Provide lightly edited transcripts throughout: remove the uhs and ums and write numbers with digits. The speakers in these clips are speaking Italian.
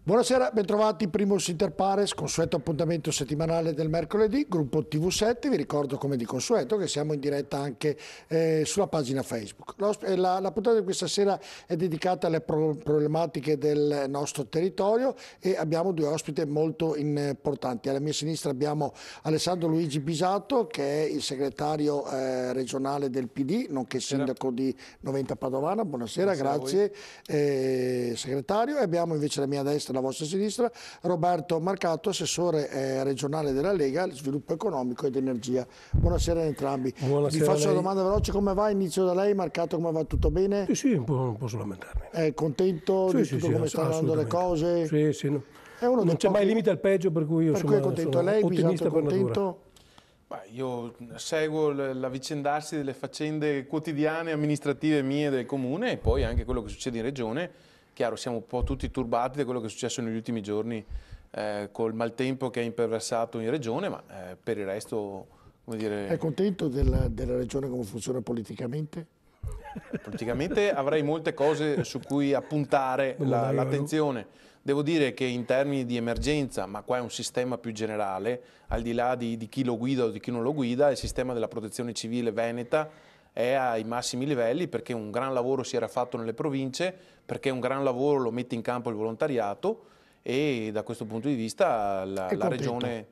Buonasera, bentrovati, Primus Inter Pares, consueto appuntamento settimanale del mercoledì, gruppo TV7, vi ricordo come di consueto che siamo in diretta anche sulla pagina Facebook. La puntata di questa sera è dedicata alle problematiche del nostro territorio e abbiamo due ospiti molto importanti. Alla mia sinistra abbiamo Alessandro Luigi Bisato, che è il segretario regionale del PD, nonché sindaco di Noventa Padovana. Buonasera, grazie segretario. E abbiamo invece alla mia destra, alla vostra sinistra, Roberto Marcato, assessore regionale della Lega, sviluppo economico ed energia. Buonasera a entrambi. Buonasera. Vi faccio una domanda veloce: come va? Inizio da lei, Marcato, come va? Tutto bene? Sì, non posso lamentarmi. È contento di tutto come stanno andando le cose? Sì. No. Non c'è mai limite al peggio, per cui io sono contento. Lei, ottimista per contento? Io seguo l'avvicendarsi delle faccende quotidiane amministrative mie del comune e poi anche quello che succede in regione. Chiaro, siamo un po' tutti turbati da quello che è successo negli ultimi giorni col maltempo che è imperversato in regione, ma per il resto, come dire... È contento della regione come funziona politicamente? Politicamente avrei molte cose su cui appuntare l'attenzione. Devo dire che in termini di emergenza, ma qua è un sistema più generale, al di là di chi lo guida o di chi non lo guida, il sistema della protezione civile veneta è ai massimi livelli perché un gran lavoro si era fatto nelle province, perché un gran lavoro lo mette in campo il volontariato e da questo punto di vista la regione...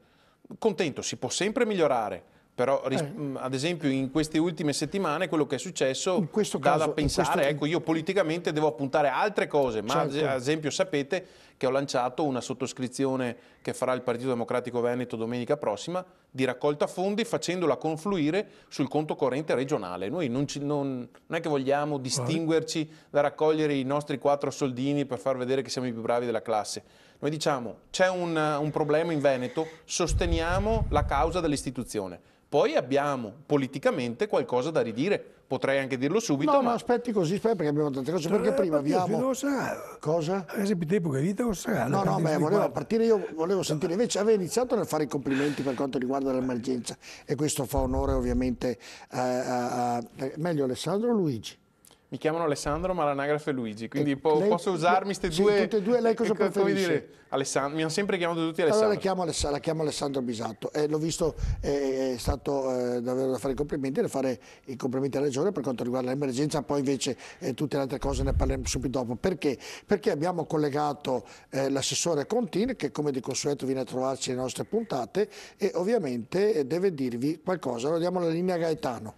Contento, si può sempre migliorare. Però ad esempio in queste ultime settimane quello che è successo dà da pensare, ecco, io politicamente devo appuntare altre cose, ma ad esempio sapete che ho lanciato una sottoscrizione che farà il Partito Democratico Veneto domenica prossima di raccolta fondi facendola confluire sul conto corrente regionale. Noi non è che vogliamo distinguerci da raccogliere i nostri 4 soldini per far vedere che siamo i più bravi della classe. Noi diciamo c'è un problema in Veneto, sosteniamo la causa dell'istituzione. Poi abbiamo politicamente qualcosa da ridire, potrei anche dirlo subito. No, ma aspetti così, perché abbiamo tante cose, perché prima abbiamo... Cosa? No, ma volevo partire, io volevo sentire, invece aveva iniziato nel fare i complimenti per quanto riguarda l'emergenza e questo fa onore ovviamente meglio Alessandro o Luigi? Mi chiamano Alessandro, ma l'anagrafe è Luigi, quindi posso usarmi queste due... Tutte e due, lei cosa preferisce? Dire, Alessandro, mi hanno sempre chiamato tutti Alessandro. Allora la chiamo Alessandro Bisato. L'ho visto, è stato davvero da fare i complimenti, da fare i complimenti alla Regione per quanto riguarda l'emergenza, poi invece tutte le altre cose ne parleremo subito dopo. Perché? Perché abbiamo collegato l'assessore Contin, che come di consueto viene a trovarci le nostre puntate e ovviamente deve dirvi qualcosa. Allora diamo la linea a Gaetano.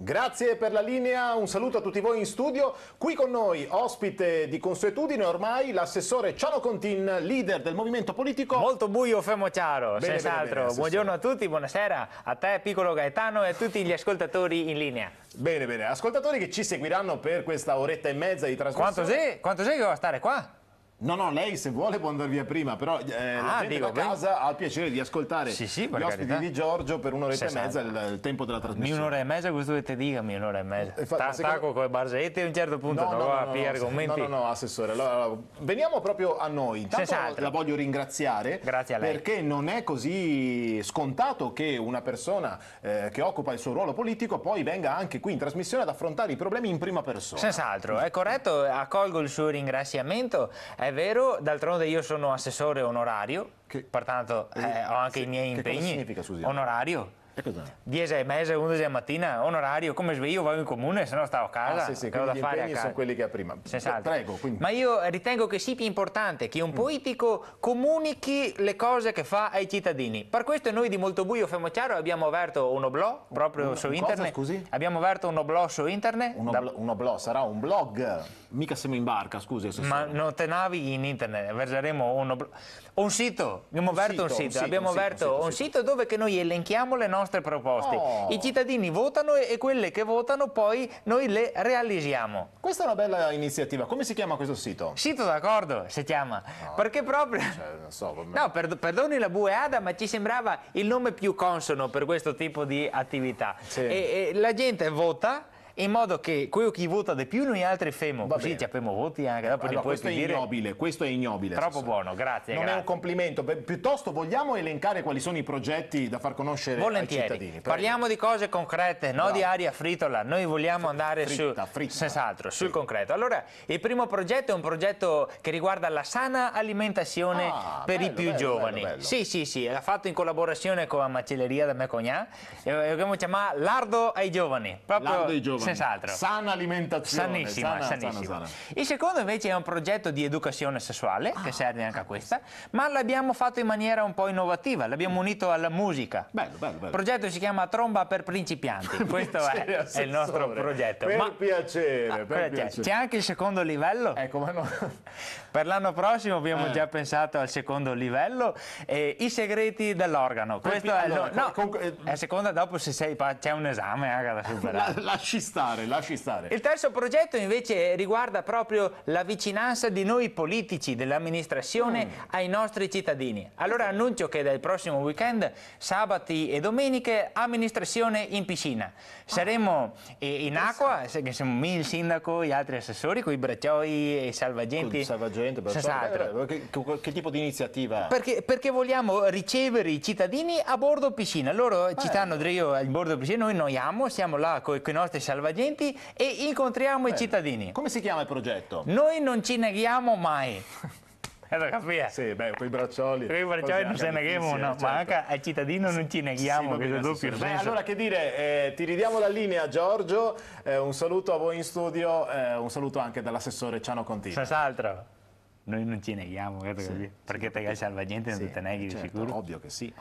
Grazie per la linea, un saluto a tutti voi in studio. Qui con noi, ospite di consuetudine ormai, l'assessore Ciano Contin, leader del movimento politico. Molto buio, fermo chiaro, senz'altro. Buongiorno a tutti, buonasera a te, piccolo Gaetano, e a tutti gli ascoltatori in linea. Bene, ascoltatori che ci seguiranno per questa oretta e mezza di trasmissione. Quanto sei che devo stare qua? No, lei se vuole può andare via prima, però la gente da casa ha il piacere di ascoltare gli ospiti di Giorgio per un'oretta e mezza, il tempo della trasmissione. Un'ora e mezza, questo che ti dica, un'ora e mezza. Stacco con le barzellette a un certo punto, argomenti. No, assessore, allora, veniamo proprio a noi. Intanto la voglio ringraziare. Grazie a lei. Perché non è così scontato che una persona che occupa il suo ruolo politico poi venga anche qui in trasmissione ad affrontare i problemi in prima persona. Senz'altro, è corretto, accolgo il suo ringraziamento. È vero, d'altronde io sono assessore onorario, pertanto ho anche i miei impegni. Cosa significa, scusi? Onorario? 10 e mezza, 11 mattina, onorario, come sveglio vado in comune, se no stavo a casa. Sì, quindi gli impegni sono quelli che ha prima. Prego, quindi. Ma io ritengo che sia più importante che un politico comunichi le cose che fa ai cittadini. Per questo noi di Molto Buio Fermo Chiaro abbiamo aperto un oblò proprio su internet. Scusi? Abbiamo aperto un oblò su internet. Un oblò, sarà un blog. Mica siamo in barca, scusi. Ma non te navighi in internet, verremo un sito. Abbiamo aperto un sito dove che noi elenchiamo le nostre proposte. I cittadini votano e quelle che votano poi noi le realizziamo. Questa è una bella iniziativa. Come si chiama questo sito? Sito d'accordo si chiama. Perché proprio... No, perdoni la bueada, ma ci sembrava il nome più consono per questo tipo di attività. E la gente vota in modo che quello che vota di più noi altri femo, così ci abbiamo voti anche dopo. Allora, questo è ignobile, questo è ignobile. Troppo buono, grazie. Non è un complimento, piuttosto vogliamo elencare quali sono i progetti da far conoscere ai cittadini. Prego. Parliamo di cose concrete, no di aria fritola, noi vogliamo andare senz'altro sul concreto. Allora, il primo progetto è un progetto che riguarda la sana alimentazione per i più giovani. Bello. Sì, l'ha fatto in collaborazione con la macelleria da Mecogna, e lo chiama Lardo ai giovani, proprio Lardo ai giovani. senz'altro. Sana alimentazione. Sanissima. Il secondo invece è un progetto di educazione sessuale, che serve anche a questa, ma l'abbiamo fatto in maniera un po' innovativa, l'abbiamo unito alla musica. Bello. Il progetto si chiama Tromba per principianti, questo è il nostro progetto. Per piacere. C'è anche il secondo livello. Ecco, ma no. Per l'anno prossimo abbiamo già pensato al secondo livello, i segreti dell'organo. Questo è il secondo, dopo se c'è un esame anche da superare. Lasci stare. Il terzo progetto invece riguarda proprio la vicinanza di noi politici, dell'amministrazione ai nostri cittadini. Allora annuncio che dal prossimo weekend, sabati e domeniche, amministrazione in piscina. Saremo in acqua, che siamo me, il sindaco, gli altri assessori, con i braccioi e i salvagenti. Che tipo di iniziativa? Perché vogliamo ricevere i cittadini a bordo piscina. Loro ci stanno a bordo piscina, noi noiamo, siamo là con i nostri salvagenti e incontriamo i cittadini. Come si chiama il progetto? Noi non ci neghiamo mai. Sì, con i braccioli. Con i braccioli non se neghiamo, no, certo. Ma anche ai cittadini non ci neghiamo, che è doppio senso. Allora, che dire, ti ridiamo la linea, Giorgio, un saluto a voi in studio, un saluto anche dall'assessore Ciano Contini. Senz'altro. Noi non ci neghiamo, perché te che salvagente non te neghi di sicuro. Ovvio che sì.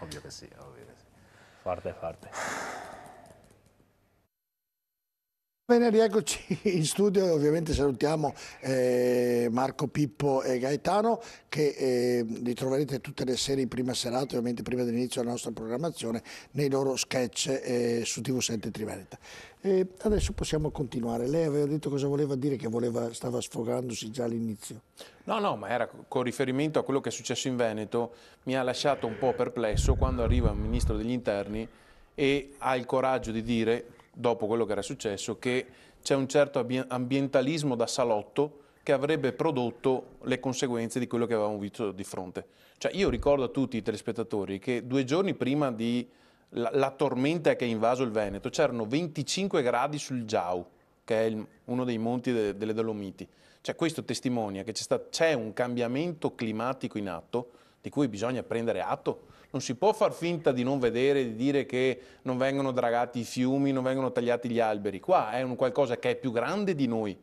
Forte. Bene, rieccoci in studio, ovviamente salutiamo Marco, Pippo e Gaetano, che li troverete tutte le sere in prima serata, ovviamente prima dell'inizio della nostra programmazione, nei loro sketch su TV7 Triveneta. Adesso possiamo continuare. Lei aveva detto cosa voleva dire, che stava sfogandosi già all'inizio. No, ma era con riferimento a quello che è successo in Veneto, mi ha lasciato un po' perplesso quando arriva il Ministro degli Interni e ha il coraggio di dire, dopo quello che era successo, che c'è un certo ambientalismo da salotto che avrebbe prodotto le conseguenze di quello che avevamo visto di fronte. Cioè, io ricordo a tutti i telespettatori che 2 giorni prima di la tormenta che ha invaso il Veneto c'erano 25 gradi sul Giau, che è uno dei monti delle Dolomiti. Cioè, questo testimonia che c'è un cambiamento climatico in atto di cui bisogna prendere atto. Non si può far finta di non vedere, di dire che non vengono dragati i fiumi, non vengono tagliati gli alberi. Qua è un qualcosa che è più grande di noi.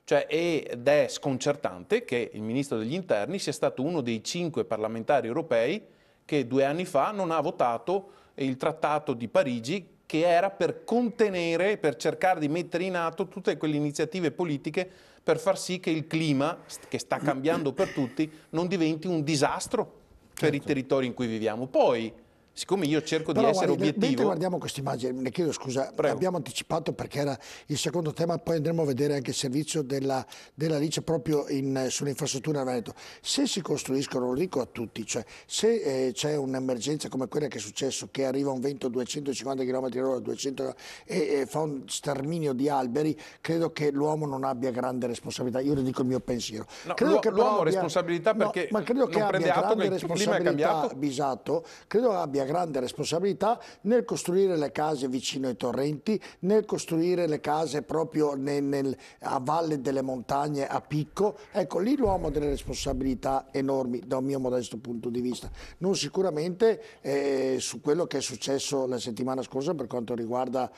Cioè, ed è sconcertante che il Ministro degli Interni sia stato uno dei 5 parlamentari europei che 2 anni fa non ha votato il Trattato di Parigi, che era per contenere, per cercare di mettere in atto tutte quelle iniziative politiche per far sì che il clima, che sta cambiando per tutti, non diventi un disastro per i territori in cui viviamo. Poi, siccome io cerco di essere obiettivo... Mentre guardiamo questa immagine, ne chiedo scusa, abbiamo anticipato perché era il secondo tema, poi andremo a vedere anche il servizio della Lice proprio sulle infrastrutture a Veneto. Se si costruiscono, lo dico a tutti, cioè se c'è un'emergenza come quella che è successo, che arriva un vento a 250 km/h e fa un sterminio di alberi, credo che l'uomo non abbia grande responsabilità. Io le dico il mio pensiero. No, l'uomo ha responsabilità perché ma credo che non prende atto che il clima è cambiato. Bisato, credo abbia grande responsabilità nel costruire le case vicino ai torrenti, nel costruire le case proprio a valle delle montagne, a picco. Ecco, lì l'uomo ha delle responsabilità enormi da un mio modesto punto di vista. Non sicuramente su quello che è successo la settimana scorsa per quanto riguarda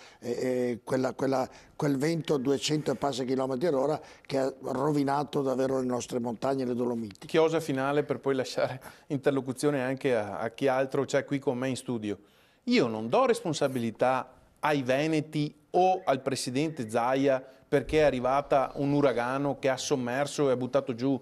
quel vento a 200 e passa km/h che ha rovinato davvero le nostre montagne e le Dolomiti. Chiosa finale per poi lasciare interlocuzione anche a chi altro c'è qui con me in studio. Io non do responsabilità ai veneti o al presidente Zaia perché è arrivata un uragano che ha sommerso e ha buttato giù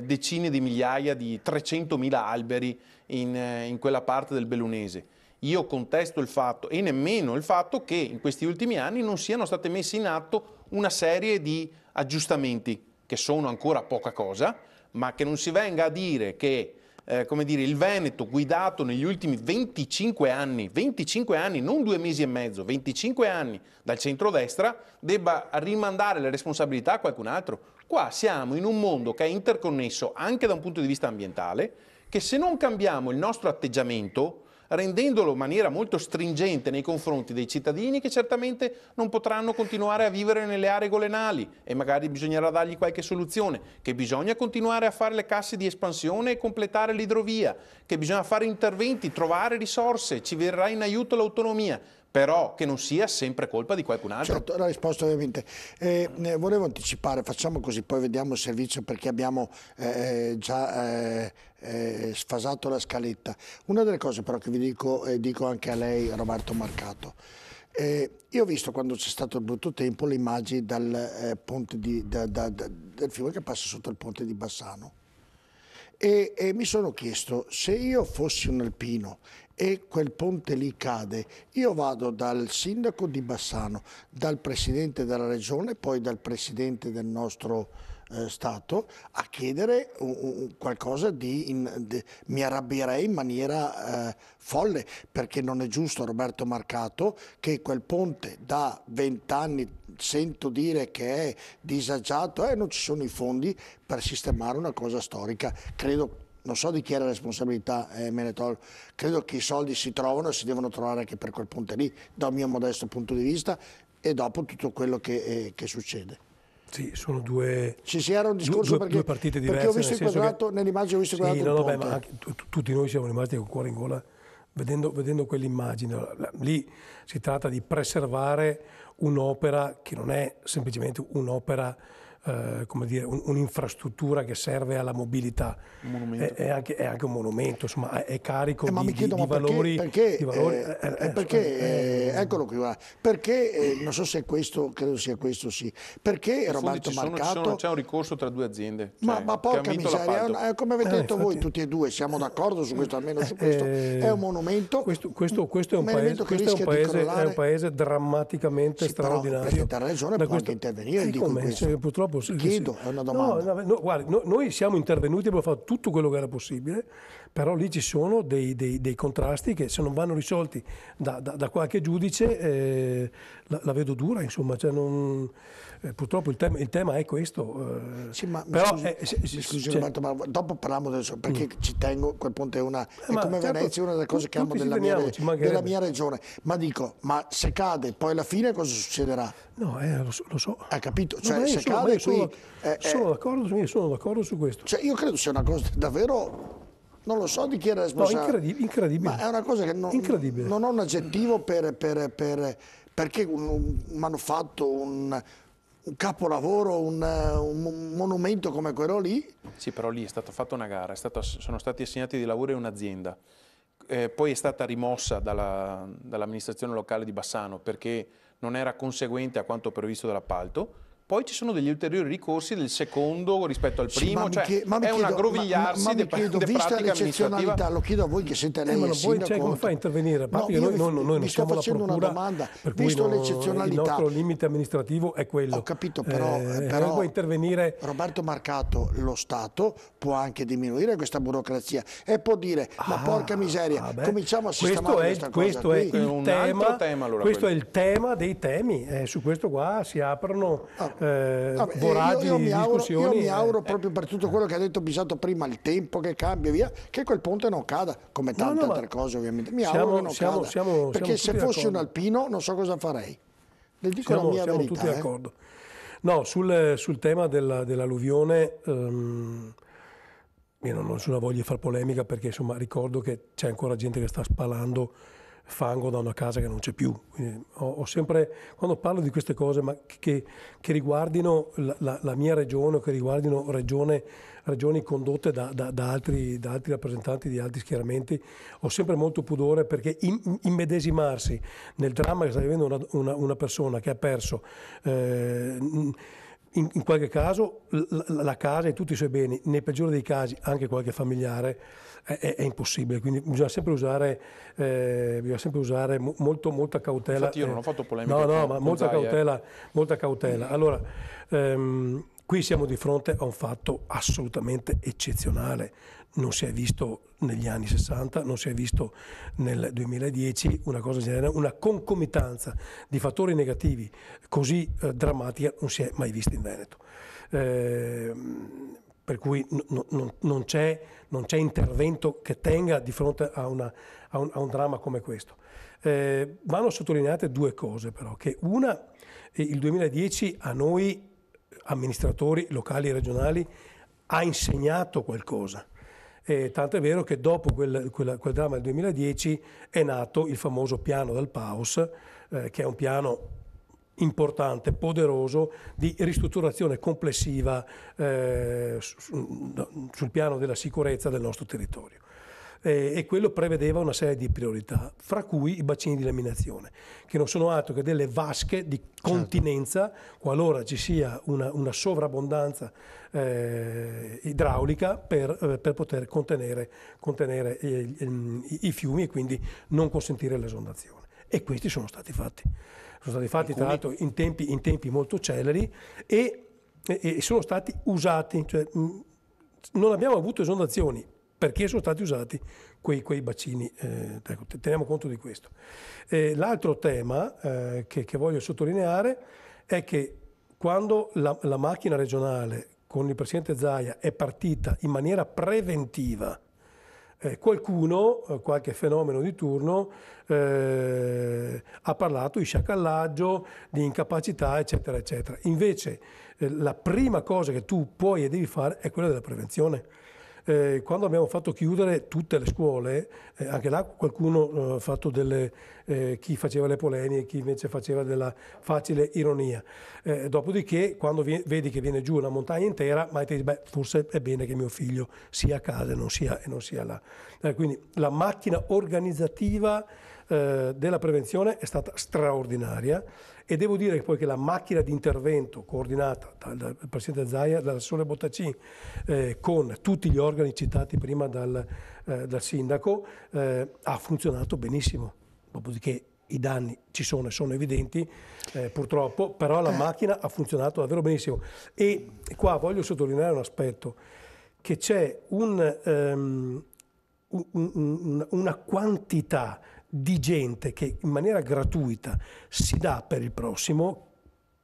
decine di migliaia di 300.000 alberi in quella parte del Bellunese. Io contesto il fatto, e nemmeno il fatto, che in questi ultimi anni non siano state messe in atto una serie di aggiustamenti che sono ancora poca cosa, ma che non si venga a dire che come dire, il Veneto guidato negli ultimi 25 anni, non 2 mesi e mezzo, 25 anni dal centrodestra, debba rimandare le responsabilità a qualcun altro. Qua siamo in un mondo che è interconnesso anche da un punto di vista ambientale, che se non cambiamo il nostro atteggiamento, rendendolo in maniera molto stringente nei confronti dei cittadini che certamente non potranno continuare a vivere nelle aree golenali e magari bisognerà dargli qualche soluzione, che bisogna continuare a fare le casse di espansione e completare l'idrovia, che bisogna fare interventi, trovare risorse, ci verrà in aiuto l'autonomia, però che non sia sempre colpa di qualcun altro. Certo, la risposta ovviamente. Volevo anticipare, facciamo così, poi vediamo il servizio perché abbiamo già sfasato la scaletta. Una delle cose però che vi dico anche a lei, Roberto Marcato, io ho visto quando c'è stato il brutto tempo le immagini del fiume che passa sotto il ponte di Bassano e mi sono chiesto, se io fossi un alpino e quel ponte lì cade, io vado dal sindaco di Bassano, dal presidente della regione, poi dal presidente del nostro Stato a chiedere qualcosa mi arrabbierei in maniera folle, perché non è giusto, Roberto Marcato, che quel ponte da 20 anni sento dire che è disagiato e non ci sono i fondi per sistemare una cosa storica. Credo, non so di chi è la responsabilità, Menetol, credo che i soldi si trovano e si devono trovare anche per quel ponte lì, dal mio modesto punto di vista e dopo tutto quello che succede. Sì, sono due, era un discorso due partite diverse. Perché ho visto inquadrato, nell'immagine ho visto inquadrato il ponte. Ma anche tutti noi siamo rimasti con il cuore in gola vedendo quell'immagine. Lì si tratta di preservare un'opera che non è semplicemente un'opera, come dire, un'infrastruttura che serve alla mobilità, è anche un monumento, insomma, è carico di valori. Perché eccolo qui, perché non so se è questo, credo sia questo, sì. Perché Roberto Marcato c'è un ricorso tra due aziende, ma porca miseria, come avete detto voi tutti e due, siamo d'accordo su questo, almeno su questo. È un monumento. Questo è un paese drammaticamente straordinario. La ragione può anche intervenire, dico questo. Purtroppo chiedo, è una domanda. Guardi, noi siamo intervenuti, abbiamo fatto tutto quello che era possibile, però lì ci sono dei contrasti che se non vanno risolti da qualche giudice la vedo dura, insomma, cioè purtroppo il tema è questo. Sì, ma però, scusi Roberto, ma dopo parliamo adesso, perché ci tengo, quel ponte è come Venezia, una delle cose che amo della mia regione, ma dico, ma se cade poi alla fine cosa succederà? No, lo so. Hai capito? Cioè, se cade qui... sono d'accordo su questo. Cioè, io credo sia una cosa davvero... Non lo so di chi era responsabile. No, incredibile. Ma è una cosa che non ho un aggettivo perché un manufatto, un capolavoro, un monumento come quello lì. Sì, però lì è stata fatta una gara, sono stati assegnati di lavoro a un'azienda, poi è stata rimossa dall'amministrazione locale di Bassano perché non era conseguente a quanto previsto dall'appalto. Poi ci sono degli ulteriori ricorsi del secondo rispetto al primo, è un aggrovigliarsi di pratica amministrativa. Lo chiedo a voi che siete lei il sindaco. Come fa a intervenire? Noi non siamo la procura, domanda. Per cui il nostro limite amministrativo è quello. Ho capito, però può intervenire. Roberto Marcato, lo Stato può anche diminuire questa burocrazia e può dire, ma porca miseria, cominciamo a sistemare questa cosa. Questo è il tema dei temi, su questo qua si aprono voragini di discussioni. Io mi auguro proprio per tutto quello che ha detto Bisato prima, il tempo che cambia via, che quel ponte non cada, come tante altre cose ovviamente. Mi auguro che non cada, perché se fossi un alpino non so cosa farei. Le dico la mia verità. Tutti d'accordo. No, sul tema dell'alluvione io non ho nessuna voglia di far polemica, perché insomma ricordo che c'è ancora gente che sta spalando fango da una casa che non c'è più. Quindi ho sempre, quando parlo di queste cose ma che riguardino la mia regione o che riguardino regioni condotte da altri rappresentanti di altri schieramenti, ho sempre molto pudore, perché immedesimarsi nel dramma che sta vivendo una persona che ha perso in qualche caso la casa e tutti i suoi beni, nei peggiori dei casi anche qualche familiare, è impossibile, quindi bisogna sempre usare molta cautela. Infatti io non ho fatto polemica. No, ma molta cautela. Allora, Qui siamo di fronte a un fatto assolutamente eccezionale, non si è visto negli anni 60, non si è visto nel 2010 una cosa genere, una concomitanza di fattori negativi così drammatica non si è mai vista in Veneto. Per cui non c'è intervento che tenga di fronte a un dramma come questo. Vanno sottolineate due cose però, che una, il 2010 a noi amministratori locali e regionali ha insegnato qualcosa. Tanto è vero che dopo quel dramma del 2010 è nato il famoso piano del PAOS, che è un piano importante, poderoso, di ristrutturazione complessiva sul piano della sicurezza del nostro territorio. E quello prevedeva una serie di priorità, fra cui i bacini di laminazione, che non sono altro che delle vasche di continenza, qualora ci sia una sovrabbondanza idraulica per poter contenere i fiumi e quindi non consentire l'esondazione. E questi sono stati fatti. Sono stati fatti tra l'altro in tempi molto celeri e sono stati usati, cioè non abbiamo avuto esondazioni perché sono stati usati quei bacini, teniamo conto di questo. L'altro tema che voglio sottolineare è che quando la macchina regionale con il Presidente Zaia è partita in maniera preventiva, qualcuno, qualche fenomeno di turno, ha parlato di sciacallaggio, di incapacità, eccetera, eccetera. Invece la prima cosa che tu puoi e devi fare è quella della prevenzione. Quando abbiamo fatto chiudere tutte le scuole, anche là qualcuno ha fatto chi faceva le polemiche, chi invece faceva della facile ironia. Dopodiché, quando vedi che viene giù una montagna intera, ma ti dici, beh, forse è bene che mio figlio sia a casa e non sia là. Quindi la macchina organizzativa della prevenzione è stata straordinaria e devo dire che poi che la macchina di intervento coordinata dal Presidente Zaia, dall'assessore Bottacin, con tutti gli organi citati prima dal Sindaco, ha funzionato benissimo. Dopodiché i danni ci sono e sono evidenti, purtroppo, però la macchina ha funzionato davvero benissimo. E qua voglio sottolineare un aspetto, che c'è una quantità di gente che in maniera gratuita si dà per il prossimo,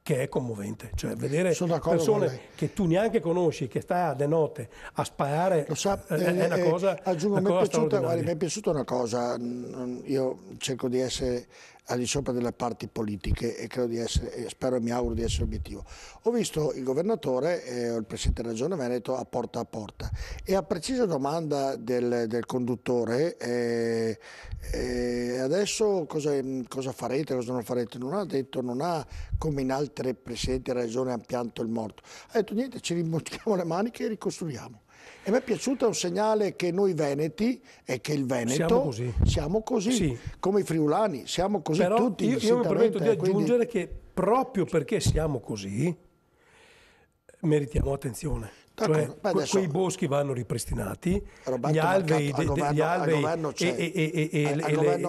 che è commovente. Cioè vedere persone che tu neanche conosci, che stai de notte a sparare, è una cosa, aggiungo, una cosa straordinaria. mi è piaciuta una cosa, io cerco di essere al di sopra delle parti politiche e credo di essere, spero e mi auguro di essere obiettivo. Ho visto il governatore o il Presidente della Regione Veneto a porta e a precisa domanda del conduttore adesso cosa farete, cosa non farete, non ha detto, non ha come in altre Presidenti della Regione ha pianto il morto, ha detto niente, ci rimontiamo le maniche e ricostruiamo. E mi è piaciuto un segnale che noi veneti e che il Veneto siamo così, sì, come i friulani, siamo così. Però tutti. Io mi permetto di aggiungere che proprio perché siamo così meritiamo attenzione. Cioè, quei boschi vanno ripristinati, gli alvei e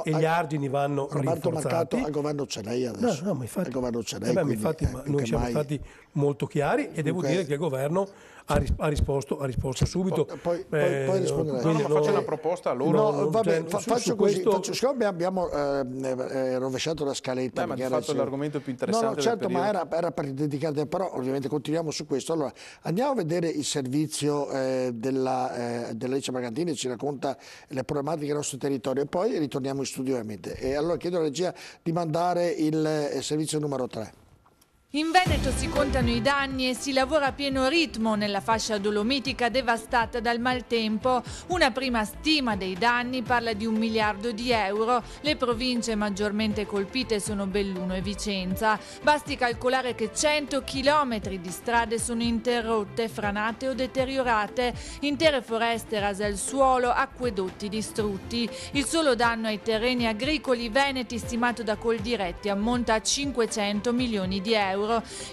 gli argini vanno rinforzati. Al governo c'è lei adesso. No, ma infatti, al governo c'è lei, infatti noi siamo stati molto chiari e devo dire che il governo ha risposto subito. Poi risponderei. Faccio una proposta a loro. Faccio così, siccome abbiamo rovesciato la scaletta. Ma hai fatto l'argomento più interessante. No, certo, ma era per dedicare, però ovviamente continuiamo su questo. Allora, andiamo a vedere il servizio della Licia Bragantini, ci racconta le problematiche del nostro territorio e poi ritorniamo in studio ovviamente. E allora chiedo alla regia di mandare il servizio numero 3. In Veneto si contano i danni e si lavora a pieno ritmo nella fascia dolomitica devastata dal maltempo. Una prima stima dei danni parla di 1 miliardo di euro. Le province maggiormente colpite sono Belluno e Vicenza. Basti calcolare che 100 chilometri di strade sono interrotte, franate o deteriorate, intere foreste rase al suolo, acquedotti distrutti. Il solo danno ai terreni agricoli veneti stimato da Coldiretti ammonta a 500 milioni di euro.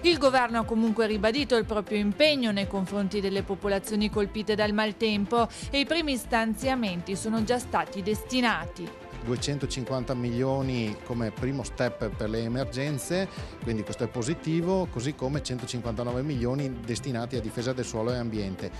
Il governo ha comunque ribadito il proprio impegno nei confronti delle popolazioni colpite dal maltempo e i primi stanziamenti sono già stati destinati. 250 milioni come primo step per le emergenze, quindi questo è positivo, così come 159 milioni destinati a difesa del suolo e ambiente.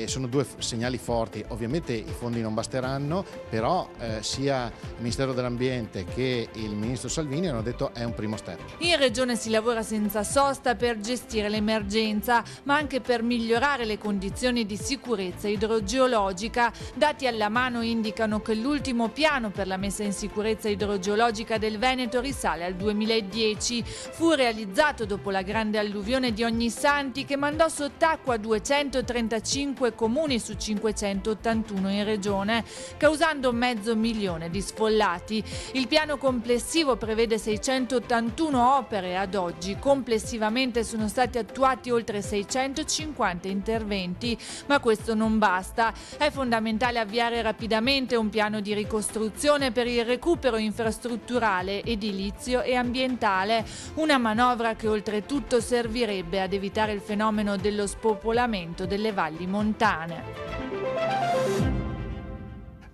Sono due segnali forti. Ovviamente i fondi non basteranno, però sia il Ministero dell'Ambiente che il Ministro Salvini hanno detto è un primo step. In Regione si lavora senza sosta per gestire l'emergenza, ma anche per migliorare le condizioni di sicurezza idrogeologica. Dati alla mano indicano che l'ultimo piano per la messa in sicurezza idrogeologica del Veneto risale al 2010. Fu realizzato dopo la grande alluvione di Ognissanti che mandò sott'acqua 235 comuni su 581 in regione, causando 500.000 di sfollati. Il piano complessivo prevede 681 opere. Ad oggi complessivamente sono stati attuati oltre 650 interventi, ma questo non basta. È fondamentale avviare rapidamente un piano di ricostruzione per il recupero infrastrutturale, edilizio e ambientale, una manovra che oltretutto servirebbe ad evitare il fenomeno dello spopolamento delle valli montane.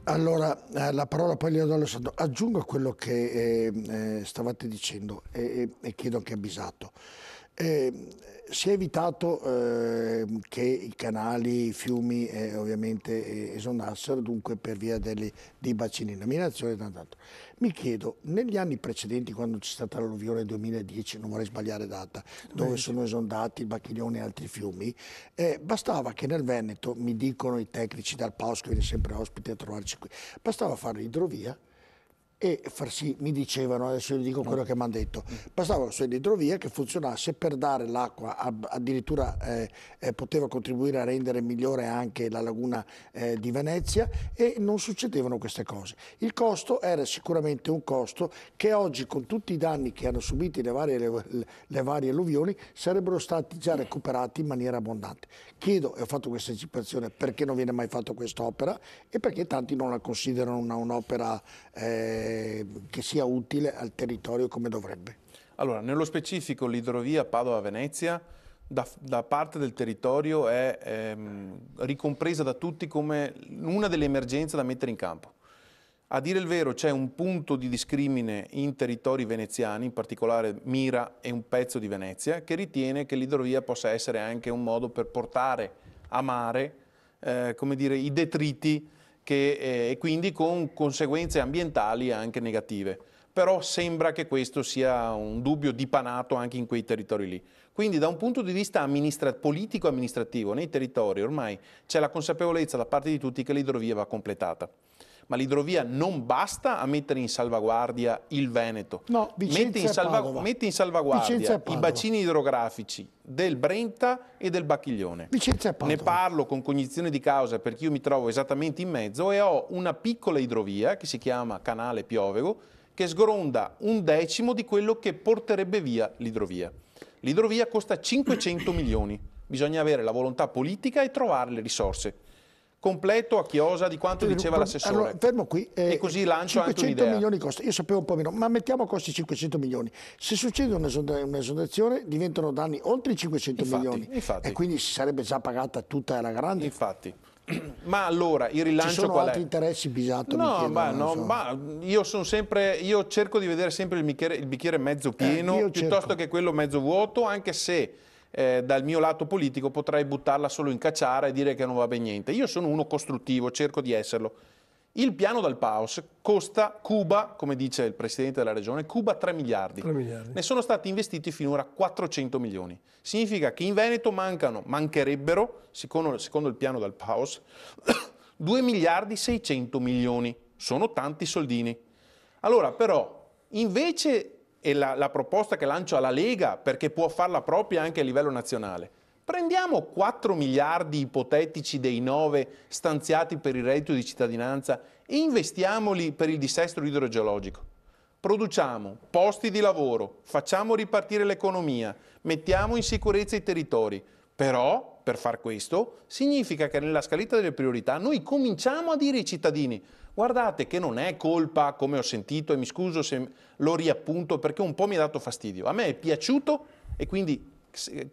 Allora, la parola poi gli do Alessandro. Aggiungo a quello che stavate dicendo e chiedo anche a Bisato. Si è evitato che i canali, i fiumi ovviamente esondassero, dunque per via dei bacini di laminazione e tanto. Mi chiedo, negli anni precedenti, quando c'è stata l'alluvione 2010, non vorrei sbagliare data, dove sono esondati il Bacchiglione e altri fiumi, bastava che nel Veneto, mi dicono i tecnici dal PAOS, che viene sempre ospite a trovarci qui, bastava fare l'idrovia e far sì, mi dicevano, adesso vi dico quello che mi hanno detto, bastava fare l'idrovia che funzionasse per dare l'acqua, addirittura poteva contribuire a rendere migliore anche la laguna di Venezia, e non succedevano queste cose. Il costo era sicuramente un costo che oggi, con tutti i danni che hanno subito le varie alluvioni, sarebbero stati già recuperati in maniera abbondante. Chiedo, e ho fatto questa anticipazione, perché non viene mai fatta quest'opera e perché tanti non la considerano un'opera che sia utile al territorio come dovrebbe. Allora, nello specifico l'idrovia Padova-Venezia da parte del territorio è ricompresa da tutti come una delle emergenze da mettere in campo. A dire il vero c'è un punto di discrimine in territori veneziani, in particolare Mira e un pezzo di Venezia, che ritiene che l'idrovia possa essere anche un modo per portare a mare come dire, i detriti e quindi con conseguenze ambientali anche negative. Però sembra che questo sia un dubbio dipanato anche in quei territori lì. Quindi da un punto di vista politico-amministrativo nei territori ormai c'è la consapevolezza da parte di tutti che l'idrovia va completata. Ma l'idrovia non basta a mettere in salvaguardia il Veneto. No, mette in salvaguardia i bacini idrografici del Brenta e del Bacchiglione. Ne parlo con cognizione di causa perché io mi trovo esattamente in mezzo e ho una piccola idrovia che si chiama Canale Piovego che sgronda 1/10 di quello che porterebbe via l'idrovia. L'idrovia costa 500 milioni. Bisogna avere la volontà politica e trovare le risorse. Completo a chiosa di quanto diceva l'assessore. Allora, fermo qui. E così lancio anche un'idea. 500 milioni costa, io sapevo un po' meno, ma mettiamo costi 500 milioni. Se succede un'esondazione diventano danni oltre i 500 milioni. Infatti. E quindi si sarebbe già pagata tutta la grande. Infatti. Ma allora il rilancio ci sono qual è? altri interessi, Bisato? Io cerco di vedere sempre il bicchiere mezzo pieno piuttosto che quello mezzo vuoto, anche se dal mio lato politico potrei buttarla solo in cacciara e dire che non va bene niente. Io sono uno costruttivo, cerco di esserlo. Il piano dal PAOS costa Cuba, come dice il Presidente della Regione, Cuba 3 miliardi. 3 miliardi. Ne sono stati investiti finora 400 milioni. Significa che in Veneto mancherebbero, secondo il piano dal PAOS, 2 miliardi 600 milioni. Sono tanti soldini. Allora, però, invece e la proposta che lancio alla Lega, perché può farla propria anche a livello nazionale. Prendiamo 4 miliardi ipotetici dei 9 stanziati per il reddito di cittadinanza e investiamoli per il dissesto idrogeologico. Produciamo posti di lavoro, facciamo ripartire l'economia, mettiamo in sicurezza i territori. Però, per far questo, significa che nella scaletta delle priorità noi cominciamo a dire ai cittadini: guardate che non è colpa, come ho sentito, e mi scuso se lo riappunto perché un po' mi ha dato fastidio. A me è piaciuto, e quindi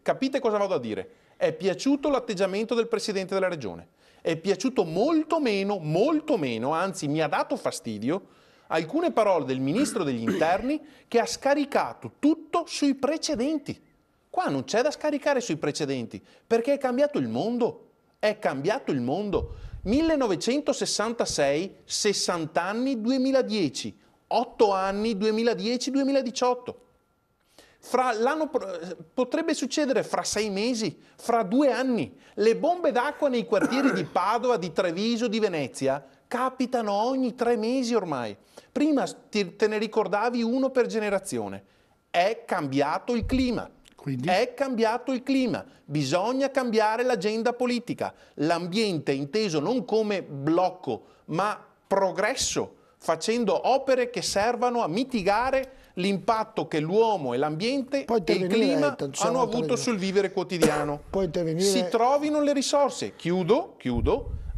capite cosa vado a dire, è piaciuto l'atteggiamento del Presidente della Regione. È piaciuto molto meno, anzi mi ha dato fastidio, alcune parole del ministro degli interni che ha scaricato tutto sui precedenti. Qua non c'è da scaricare sui precedenti, perché è cambiato il mondo. È cambiato il mondo. 1966, 60 anni, 2010, 8 anni, 2010-2018. Potrebbe succedere fra 6 mesi, fra 2 anni. Le bombe d'acqua nei quartieri di Padova, di Treviso, di Venezia capitano ogni 3 mesi ormai. Prima te ne ricordavi uno per generazione. È cambiato il clima. Quindi? È cambiato il clima. Bisogna cambiare l'agenda politica. L'ambiente inteso non come blocco, ma progresso, facendo opere che servano a mitigare l'impatto che l'uomo e l'ambiente e il clima hanno avuto sul vivere quotidiano. Si trovino le risorse. Chiudo.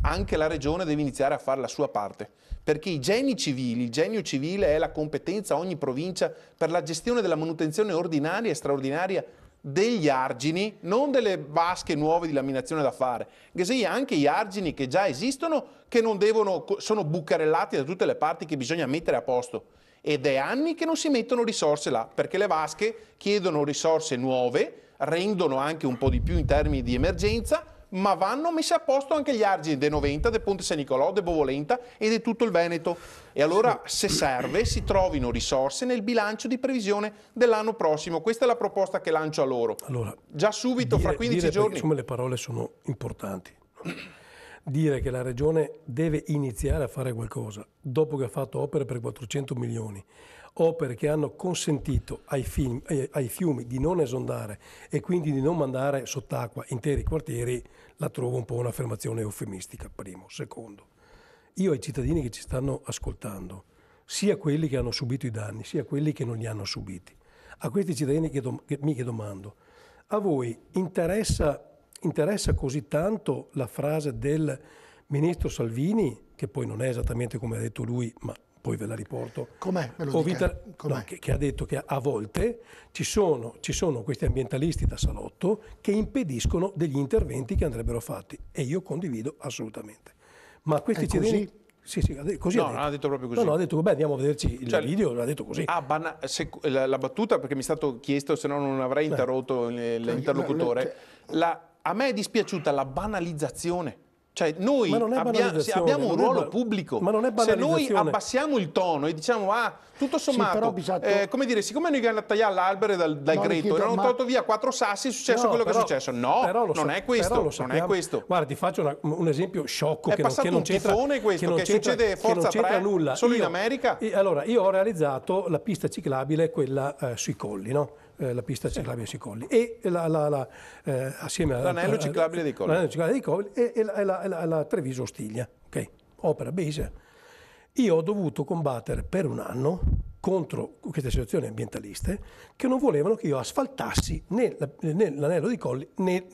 Anche la Regione deve iniziare a fare la sua parte, perché i geni civili, il genio civile è la competenza a ogni provincia per la gestione della manutenzione ordinaria e straordinaria degli argini, non delle vasche nuove di laminazione da fare, che sia anche gli argini che già esistono, che non devono, sono bucarellati da tutte le parti, che bisogna mettere a posto. Ed è anni che non si mettono risorse là, perché le vasche chiedono risorse nuove, rendono anche un po' di più in termini di emergenza, ma vanno messi a posto anche gli argini dei 90, del Ponte San Nicolò, del Bovolenta e di tutto il Veneto. E allora, se serve, si trovino risorse nel bilancio di previsione dell'anno prossimo. Questa è la proposta che lancio a loro. Allora, già subito, fra 15 giorni. Insomma, le parole sono importanti. Dire che la Regione deve iniziare a fare qualcosa, dopo che ha fatto opere per 400 milioni, opere che hanno consentito ai fiumi di non esondare e quindi di non mandare sott'acqua interi quartieri, la trovo un po' un'affermazione eufemistica, primo. Secondo, io ai cittadini che ci stanno ascoltando, sia quelli che hanno subito i danni, sia quelli che non li hanno subiti, a questi cittadini che domando, a voi interessa così tanto la frase del ministro Salvini, che poi non è esattamente come ha detto lui, ma poi ve la riporto. Com'è? Me lo dica. No, che ha detto che a volte ci sono questi ambientalisti da salotto che impediscono degli interventi che andrebbero fatti, e io condivido assolutamente. Ma questi cittadini... Sì, così no, non ha detto proprio così. No, ha detto, beh, andiamo a vederci il video, l'ha detto così. La battuta, perché mi è stato chiesto, se no non avrei interrotto l'interlocutore. A me è dispiaciuta la banalizzazione. Cioè noi abbiamo un ruolo pubblico, ma non è se noi abbassiamo il tono e diciamo tutto sommato, come dire, siccome noi abbiamo tagliato l'albero dal greto e hanno tolto via 4 sassi, è successo quello che è successo. No, non è questo, non è questo. Guarda, ti faccio un esempio sciocco che non c'entra, che succede Forza 3 nulla. Solo in America. Allora, io ho realizzato la pista ciclabile, quella sui colli, no? La pista ciclabile sui colli e assieme all'anello ciclabile dei colli, e la Treviso Ostiglia, ok? Opera base. Io ho dovuto combattere per un anno contro queste associazioni ambientaliste che non volevano che io asfaltassi né l'anello dei colli né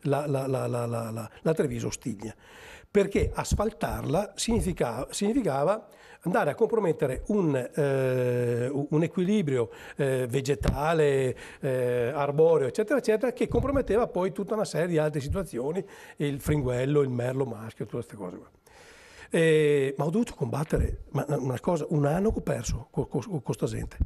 la Treviso Ostiglia, perché asfaltarla significava andare a compromettere un equilibrio vegetale, arboreo, eccetera, eccetera, che comprometteva poi tutta una serie di altre situazioni, il fringuello, il merlo maschio, tutte queste cose qua. Ma ho dovuto combattere un anno che ho perso con sta gente.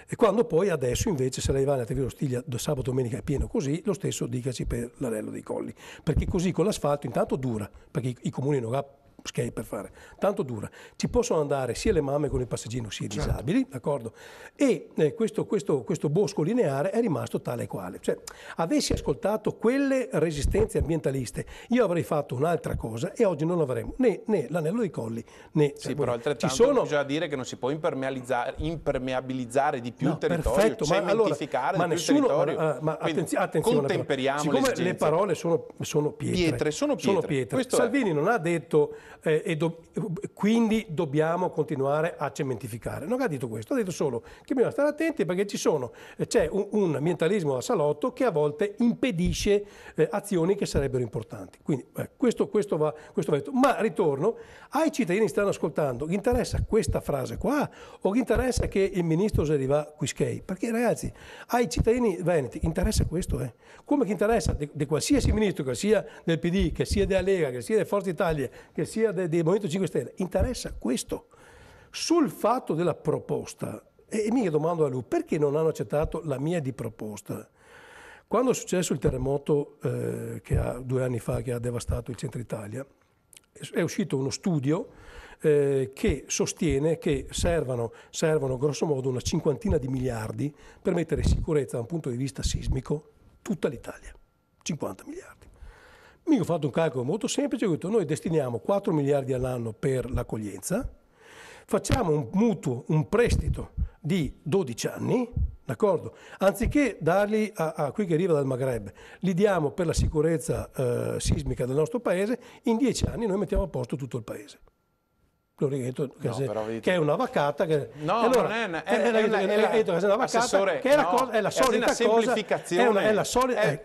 E quando poi adesso invece se lei va nella Treviso Ostiglia sabato domenica è pieno così, lo stesso dicaci per l'anello dei colli, perché così con l'asfalto intanto dura, perché i comuni non ha skate per fare, tanto dura, ci possono andare sia le mamme con il passeggino sia i disabili, d'accordo? E questo bosco lineare è rimasto tale e quale. Cioè, avessi ascoltato quelle resistenze ambientaliste, io avrei fatto un'altra cosa e oggi non avremo né l'anello dei colli né... Sì, però altrettanto bisogna dire che non si può impermeabilizzare di più il territorio, perfetto, cementificare di più il territorio. Ma attenzione, contemperiamo siccome le parole sono pietre. Salvini non ha detto quindi dobbiamo continuare a cementificare. Non ha detto questo, ha detto solo che bisogna stare attenti perché c'è un ambientalismo da salotto che a volte impedisce azioni che sarebbero importanti. Quindi questo va detto. Ma ritorno, ai cittadini che stanno ascoltando, gli interessa questa frase qua o gli interessa che il ministro si arriva qui? Perché ragazzi, ai cittadini veneti interessa questo, come che interessa di qualsiasi ministro, che sia del PD, che sia della Lega, che sia di Forza Italia, che sia del Movimento 5 Stelle, interessa questo. Sul fatto della proposta, e mi domando a lui, perché non hanno accettato la mia di proposta? Quando è successo il terremoto 2 anni fa che ha devastato il centro Italia, è uscito uno studio che sostiene che servono grosso modo una 50 di miliardi per mettere in sicurezza da un punto di vista sismico tutta l'Italia. 50 miliardi. Io ho fatto un calcolo molto semplice, ho detto noi destiniamo 4 miliardi all'anno per l'accoglienza, facciamo un mutuo, un prestito di 12 anni, d'accordo? Anziché darli a qui che arriva dal Maghreb, li diamo per la sicurezza sismica del nostro paese, in 10 anni noi mettiamo a posto tutto il paese. L'ho detto che è una vaccata. Che, no, allora, non è una vaccata, che è la cosa, è la solita una semplificazione.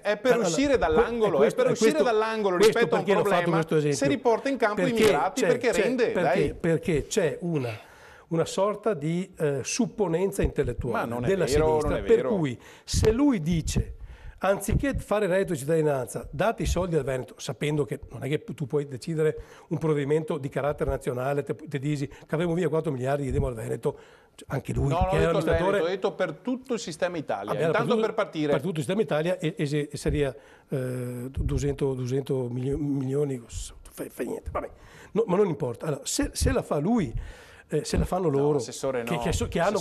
È per uscire dall'angolo, rispetto a un problema. Se riporta in campo i immigrati perché rende. Perché c'è una sorta di supponenza intellettuale della sinistra, per cui se lui dice anziché fare il reddito di cittadinanza, date i soldi al Veneto, sapendo che non è che tu puoi decidere un provvedimento di carattere nazionale, te dici che avremo via 4 miliardi, gli diamo al Veneto, anche lui no, che è amministratore... ho detto per tutto il sistema Italia. Intanto per partire... Per tutto il sistema Italia sarebbe 200 milioni, fa niente, vabbè. No, ma non importa. Allora, se la fa lui... se la fanno loro, che hanno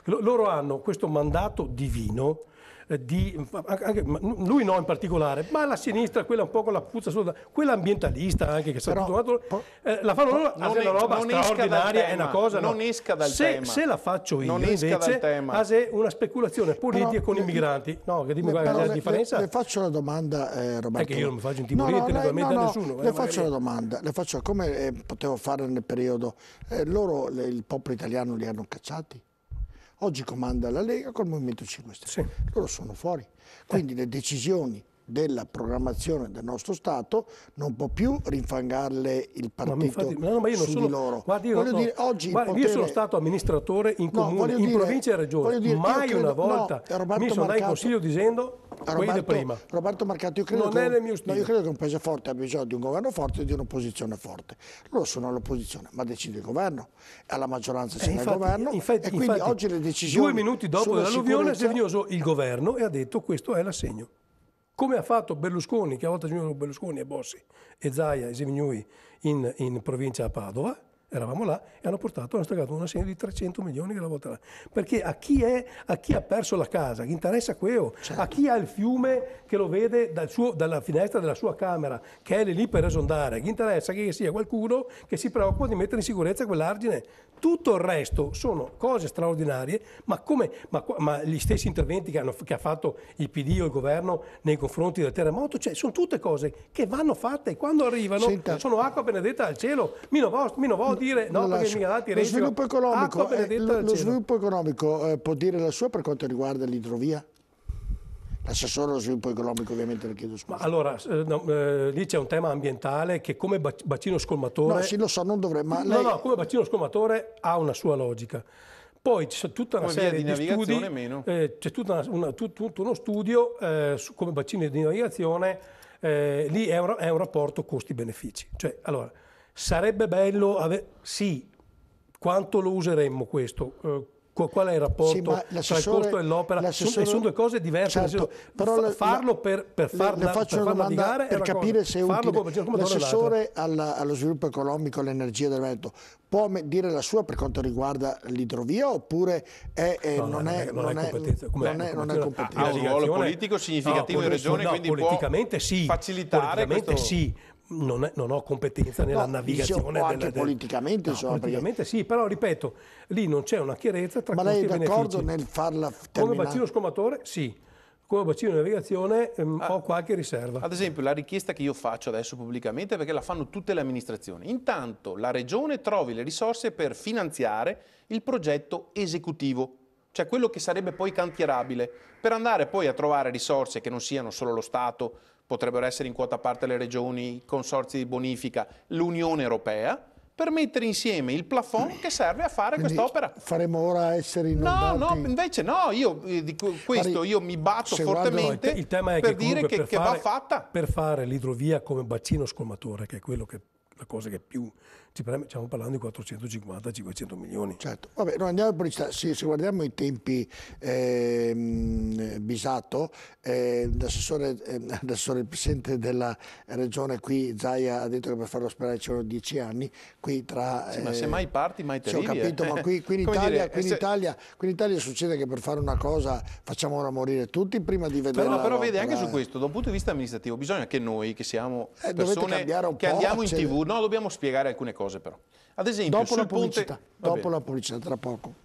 loro hanno questo mandato divino, anche, lui no in particolare, ma la sinistra, quella un po' con la puzza sotto, quella ambientalista anche che la fanno loro, è una roba straordinaria, è una cosa non esca dal tema. Se la faccio io invece è una speculazione politica con i migranti. No, che dimmi la differenza. Le faccio una domanda, Roberto. È che io non mi faccio intimorire naturalmente a nessuno. Le faccio una domanda, come potevo fare nel periodo, loro il popolo italiano li hanno cacciati. Oggi comanda la Lega col Movimento 5 Stelle, loro sono fuori, quindi le decisioni della programmazione del nostro Stato non può più rinfangarle il partito su di loro. Guardi, io sono stato amministratore in comune, in provincia e regione, mai una volta mi sono dato in consiglio dicendo prima. Roberto Marcato, io credo che un paese forte abbia bisogno di un governo forte e di un'opposizione forte. Loro sono all'opposizione, ma decide il governo, alla maggioranza c'è il governo e quindi oggi le decisioni... 2 minuti dopo l'alluvione si è venuto il governo e ha detto questo è l'assegno. Come ha fatto Berlusconi, che a volte giocano Berlusconi e Bossi e Zaia e Sevignui in provincia a Padova, eravamo là e hanno staccato una serie di 300 milioni che la volta là. Perché a chi ha perso la casa, gli interessa quello, a chi ha il fiume che lo vede dalla finestra della sua camera, che è lì per esondare, gli interessa che sia qualcuno che si preoccupa di mettere in sicurezza quell'argine. Tutto il resto sono cose straordinarie, ma gli stessi interventi che ha fatto il PD o il governo nei confronti del terremoto, sono tutte cose che vanno fatte e quando arrivano sono acqua benedetta dal cielo. Mi non vuol dire no, perché mi ha dati lo sviluppo economico può dire la sua per quanto riguarda l'idrovia? L'assessore allo sviluppo economico ovviamente le chiedo scusa. Ma allora, lì c'è un tema ambientale che come bacino scolmatore... No, sì, lo so, non dovrebbe... Ma lei... No, come bacino scolmatore ha una sua logica. Poi c'è tutta una serie di studi, c'è tutto uno studio come bacino di navigazione, lì è un rapporto costi-benefici. Cioè, allora, sarebbe bello avere... Sì, quanto lo useremmo questo? Qual è il rapporto tra il costo e l'opera? Sono due cose diverse. Certo, però farlo per navigare per capire se è utile. L'assessore allo sviluppo economico e all'energia del Veneto può dire la sua per quanto riguarda l'idrovia oppure non è competenza? Ha un ruolo politico significativo in regione, quindi politicamente può facilitare questo... Non ho competenza nella navigazione. Anche politicamente, politicamente sì, però ripeto, lì non c'è una chiarezza tra costi e benefici. Ma lei è d'accordo nel farla terminare? Come bacino scomatore, sì. Come bacino di navigazione ho qualche riserva. Ad esempio, la richiesta che io faccio adesso pubblicamente è perché la fanno tutte le amministrazioni. Intanto la Regione trovi le risorse per finanziare il progetto esecutivo, cioè quello che sarebbe poi cantierabile, per andare poi a trovare risorse che non siano solo lo Stato, potrebbero essere in quota parte le regioni, i consorzi di bonifica, l'Unione Europea, per mettere insieme il plafond che serve a fare quest'opera. Faremo ora essere inondati? No, invece no, io mi batto fortemente il tema è per dire che va fatta. Per fare l'idrovia come bacino scolmatore, che è quello che la cosa che più ci preme, stiamo parlando di 450-500 milioni. Certo, vabbè, noi andiamo a pubblicità. Se guardiamo i tempi Bisato, l'assessore, il presidente della regione qui, Zaia, ha detto che per farlo sperare ci vogliono 10 anni, qui tra... Sì, ma se mai parti mai te arrivi. Ho capito, ma qui in Italia succede che per fare una cosa facciamo ora morire tutti prima di vederla. Però vede, anche su questo, da un punto di vista amministrativo, bisogna che noi, che siamo persone che andiamo in TV, no, dobbiamo spiegare alcune cose però. Ad esempio, dopo la pubblicità, tra poco.